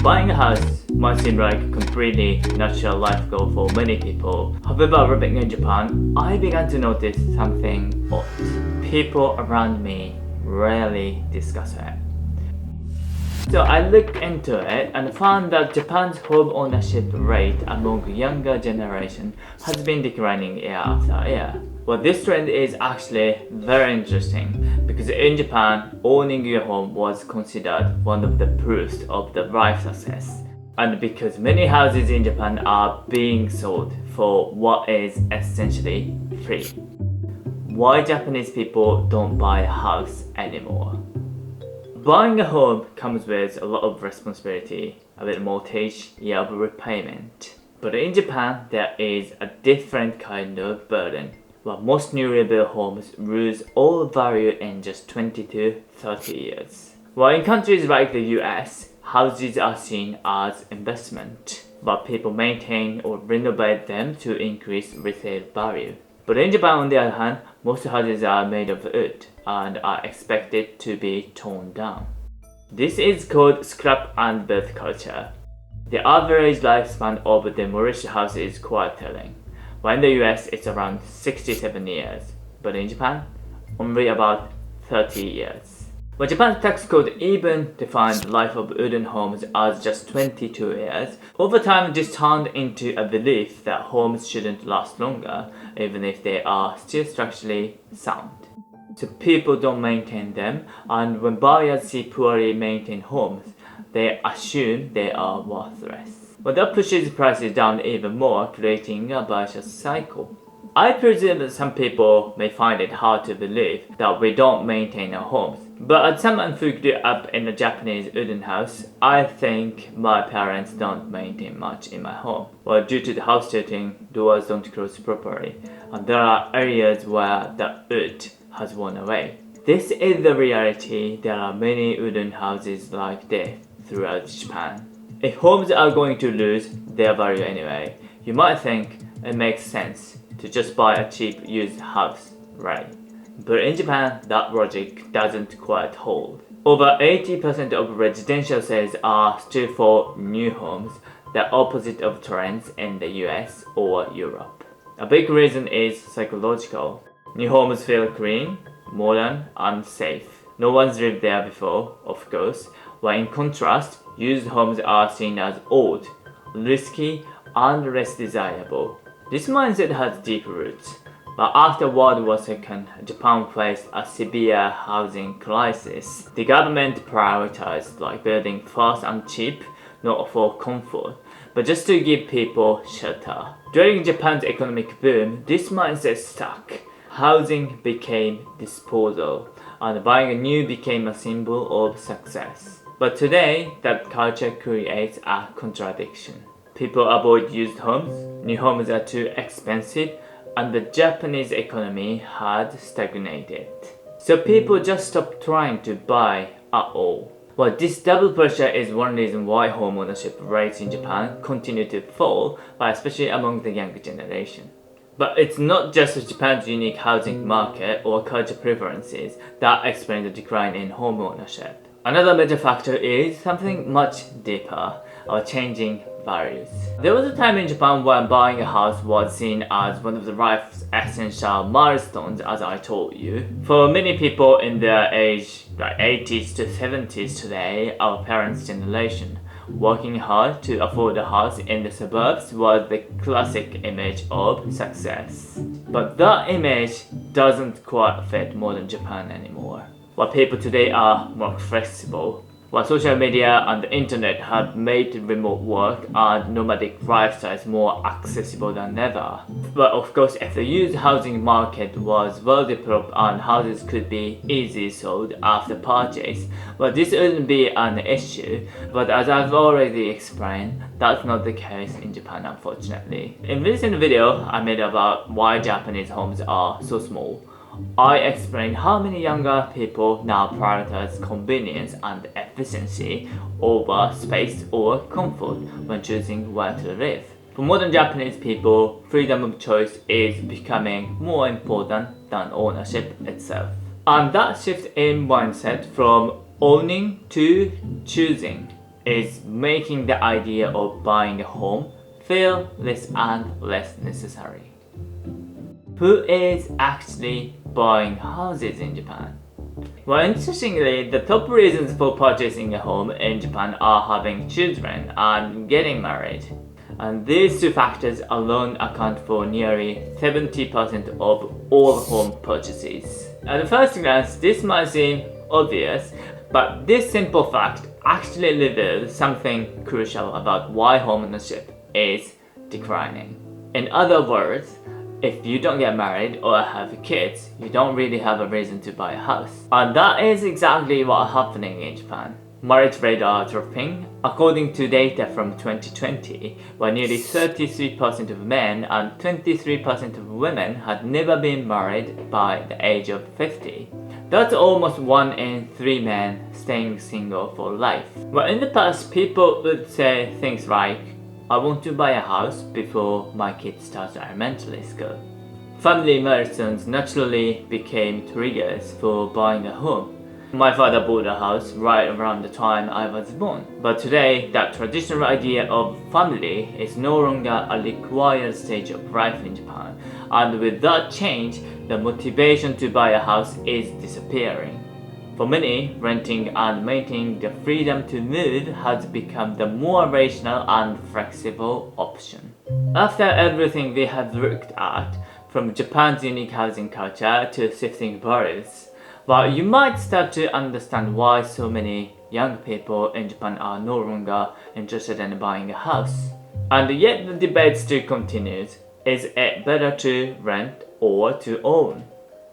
Buying a house might seem like a completely natural life goal for many people. However, living in Japan, I began to notice something odd. People around me rarely discuss it. So I looked into it and found that Japan's home ownership rate among younger generation has been declining year after year. Well, this trend is actually very interesting because in Japan, owning your home was considered one of the proofs of the life success. And because many houses in Japan are being sold for what is essentially free. Why Japanese people don't buy a house anymore? Buying a home comes with a lot of responsibility, a bit mortgage, year of repayment. But in Japan, there is a different kind of burden. Well, most newly built homes lose all value in just 20 to 30 years. While in countries like the US, houses are seen as investment, but people maintain or renovate them to increase resale value. But in Japan, on the other hand, most houses are made of wood and are expected to be torn down. This is called scrap and build culture. The average lifespan of a demolished house is quite telling. While in the US, it's around 67 years, but in Japan, only about 30 years. But Japan's tax code even defined the life of wooden homes as just 22 years. Over time, this turned into a belief that homes shouldn't last longer, even if they are still structurally sound. So people don't maintain them, and when buyers see poorly maintained homes, they assume they are worthless. But that pushes prices down even more, creating a vicious cycle. I presume that some people may find it hard to believe that we don't maintain our homes. But as someone who grew up in a Japanese wooden house, I think my parents don't maintain much in my home. Well, due to the house tilting, doors don't close properly, and there are areas where the wood has worn away. This is the reality. There are many wooden houses like this throughout Japan. If homes are going to lose their value anyway, you might think it makes sense to just buy a cheap used house, right? But in Japan, that logic doesn't quite hold. Over 80% of residential sales are still for new homes, the opposite of trends in the US or Europe. A big reason is psychological. New homes feel clean, modern, and safe. No one's lived there before, of course, while in contrast, used homes are seen as old, risky, and less desirable. This mindset has deep roots, but after World War II, Japan faced a severe housing crisis. The government prioritized building fast and cheap, not for comfort, but just to give people shelter. During Japan's economic boom, this mindset stuck. Housing became disposal, and buying a new became a symbol of success. But today, that culture creates a contradiction. People avoid used homes, new homes are too expensive, and the Japanese economy had stagnated. So people just stopped trying to buy at all. Well, this double pressure is one reason why home ownership rates in Japan continue to fall, especially among the younger generation. But it's not just Japan's unique housing market or culture preferences that explain the decline in home ownership. Another major factor is something much deeper, our changing values. There was a time in Japan when buying a house was seen as one of the life's essential milestones, as I told you. For many people in their age, 80s to 70s today, our parents' generation, working hard to afford a house in the suburbs was the classic image of success. But that image doesn't quite fit modern Japan anymore. While people today are more flexible, while social media and the internet have made remote work and nomadic lifestyles more accessible than ever. But of course, if the used housing market was well developed and houses could be easily sold after purchase, well, this wouldn't be an issue. But as I've already explained, that's not the case in Japan, unfortunately. In this video I made about why Japanese homes are so small. I explained how many younger people now prioritize convenience and efficiency over space or comfort when choosing where to live. For modern Japanese people, freedom of choice is becoming more important than ownership itself. And that shift in mindset from owning to choosing is making the idea of buying a home feel less and less necessary. Who is actually buying houses in Japan? Well, interestingly, the top reasons for purchasing a home in Japan are having children and getting married. And these two factors alone account for nearly 70% of all home purchases. At first glance, this might seem obvious, but this simple fact actually reveals something crucial about why homeownership is declining. In other words, if you don't get married or have kids, you don't really have a reason to buy a house. And that is exactly what's happening in Japan. Marriage rates are dropping, according to data from 2020, where nearly 33% of men and 23% of women had never been married by the age of 50. That's almost 1 in 3 men staying single for life. Well, in the past, people would say things like, I want to buy a house before my kids start elementary school. Family milestones naturally became triggers for buying a home. My father bought a house right around the time I was born. But today, that traditional idea of family is no longer a required stage of life in Japan. And with that change, the motivation to buy a house is disappearing. For many, renting and maintaining the freedom to move has become the more rational and flexible option. After everything we have looked at, from Japan's unique housing culture to shifting values, well, you might start to understand why so many young people in Japan are no longer interested in buying a house. And yet the debate still continues. Is it better to rent or to own?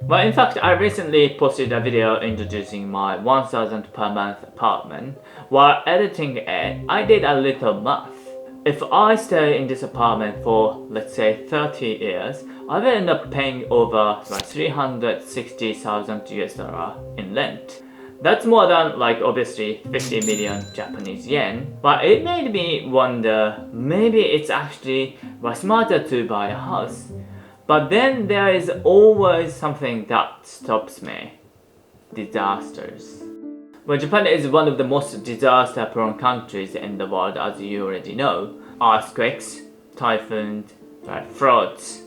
Well, in fact, I recently posted a video introducing my 1,000 per month apartment. While editing it, I did a little math. If I stay in this apartment for, let's say, 30 years, I will end up paying over 360,000 US dollar in rent. That's more than obviously 50 million Japanese yen, but it made me wonder, maybe it's actually smarter to buy a house. But then there is always something that stops me. Disasters. Well, Japan is one of the most disaster-prone countries in the world, as you already know. Earthquakes, typhoons, floods.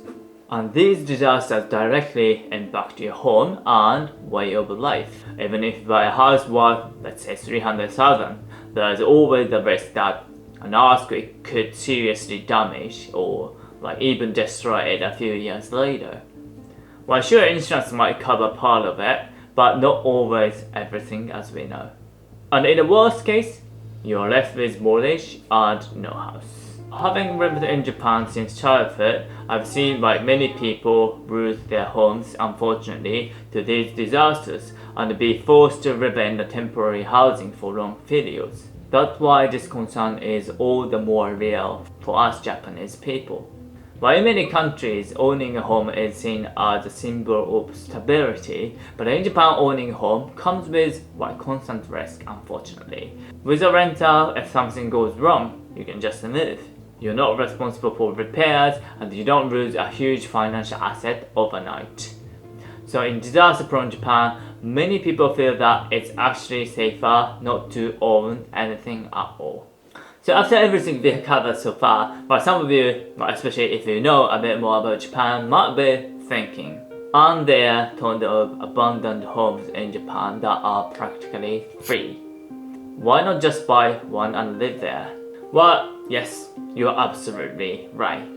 And these disasters directly impact your home and way of life. Even if you buy a house worth, let's say, 300,000, there is always the risk that an earthquake could seriously damage or even destroy it a few years later. Well, sure, insurance might cover part of it, but not always everything, as we know. And in the worst case, you're left with mortgage and no house. Having lived in Japan since childhood, I've seen many people lose their homes, unfortunately, to these disasters and be forced to live in the temporary housing for long periods. That's why this concern is all the more real for us Japanese people. While in many countries, owning a home is seen as a symbol of stability, but in Japan, owning a home comes with constant risk, unfortunately. With a rental, if something goes wrong, you can just move. You're not responsible for repairs, and you don't lose a huge financial asset overnight. So in disaster-prone Japan, many people feel that it's actually safer not to own anything at all. So after everything we've covered so far, some of you, especially if you know a bit more about Japan, might be thinking, aren't there tons of abandoned homes in Japan that are practically free? Why not just buy one and live there? Well, yes, you're absolutely right.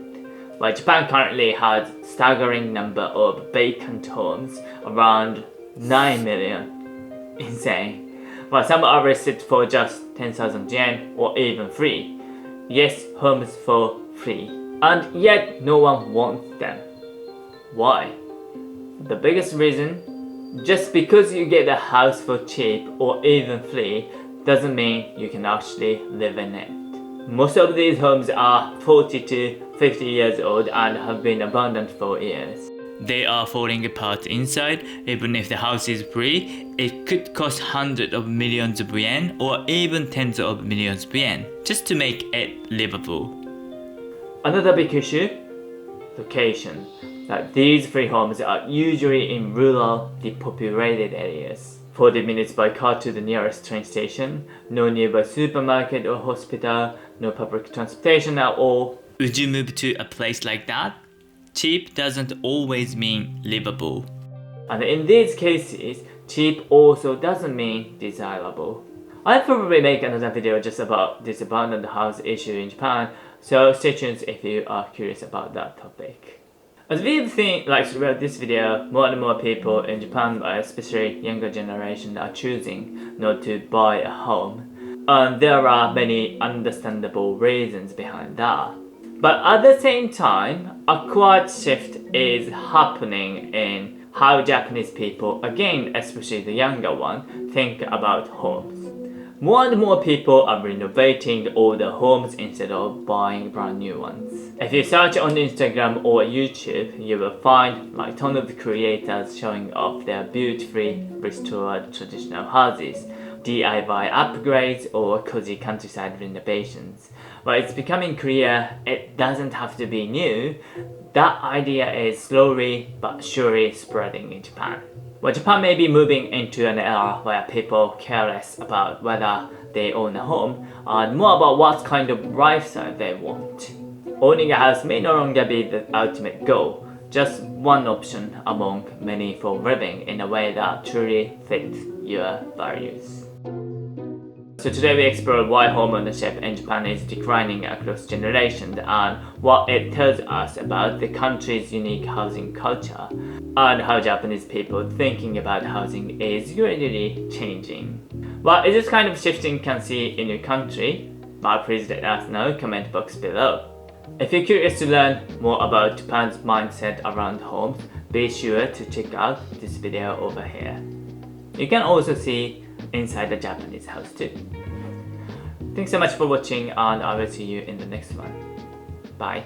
Well, Japan currently has a staggering number of vacant homes, around 9 million. Insane. Well, some are listed for just 10,000 yen or even free. Yes, homes for free. And yet no one wants them. Why? The biggest reason, just because you get a house for cheap or even free doesn't mean you can actually live in it. Most of these homes are 40 to 50 years old and have been abandoned for years. They are falling apart inside. Even if the house is free, it could cost hundreds of millions of yen or even tens of millions of yen just to make it livable. Another big issue, location. These free homes are usually in rural, depopulated areas. 40 minutes by car to the nearest train station, no nearby supermarket or hospital, no public transportation at all. Would you move to a place like that? Cheap doesn't always mean livable. And in these cases, cheap also doesn't mean desirable. I'll probably make another video just about this abandoned house issue in Japan, so stay tuned if you are curious about that topic. As we've seen throughout this video, more and more people in Japan, especially younger generation, are choosing not to buy a home. And there are many understandable reasons behind that. But at the same time, a quiet shift is happening in how Japanese people, again especially the younger one, think about homes. More and more people are renovating older homes instead of buying brand new ones. If you search on Instagram or YouTube, you will find tons of creators showing off their beautifully restored traditional houses, DIY upgrades or cozy countryside renovations. But it's becoming clear it doesn't have to be new. That idea is slowly but surely spreading in Japan. Well, Japan may be moving into an era where people care less about whether they own a home and more about what kind of lifestyle they want. Owning a house may no longer be the ultimate goal, just one option among many for living in a way that truly fits your values. So today we explored why homeownership in Japan is declining across generations and what it tells us about the country's unique housing culture and how Japanese people thinking about housing is gradually changing. Well, is this kind of shifting you can see in your country? Well, please let us know in the comment box below. If you're curious to learn more about Japan's mindset around homes, be sure to check out this video over here. You can also see inside the Japanese house too. Thanks so much for watching and I will see you in the next one. Bye.